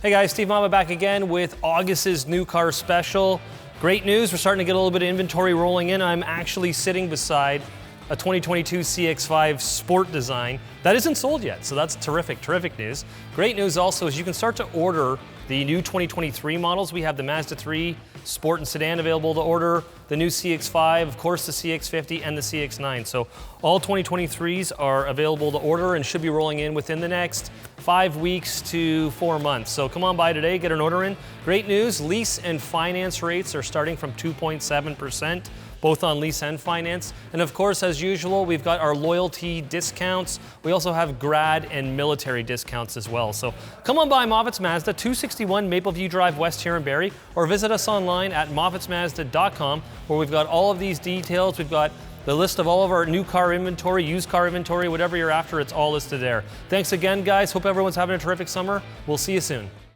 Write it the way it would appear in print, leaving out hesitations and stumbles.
Hey guys, Steve Mama back again with August's new car special. Great news, we're starting to get a little bit of inventory rolling in. I'm actually sitting beside a 2022 CX-5 Sport design that isn't sold yet, so that's terrific news. Great news also is you can start to order the new 2023 models. We have the Mazda 3 Sport and Sedan available to order, the new CX-5, of course the CX-50 and the CX-9. So all 2023s are available to order and should be rolling in within the next 5 weeks to 4 months. So come on by today, get an order in. Great news, lease and finance rates are starting from 2.7%, both on lease and finance. And of course, as usual, we've got our loyalty discounts. We also have grad and military discounts as well. So come on by Moffat's Mazda, 261 Mapleview Drive West here in Barrie, or visit us online at moffatsmazda.com, where we've got all of these details. We've got the list of all of our new car inventory, used car inventory, whatever you're after, it's all listed there. Thanks again, guys. Hope everyone's having a terrific summer. We'll see you soon.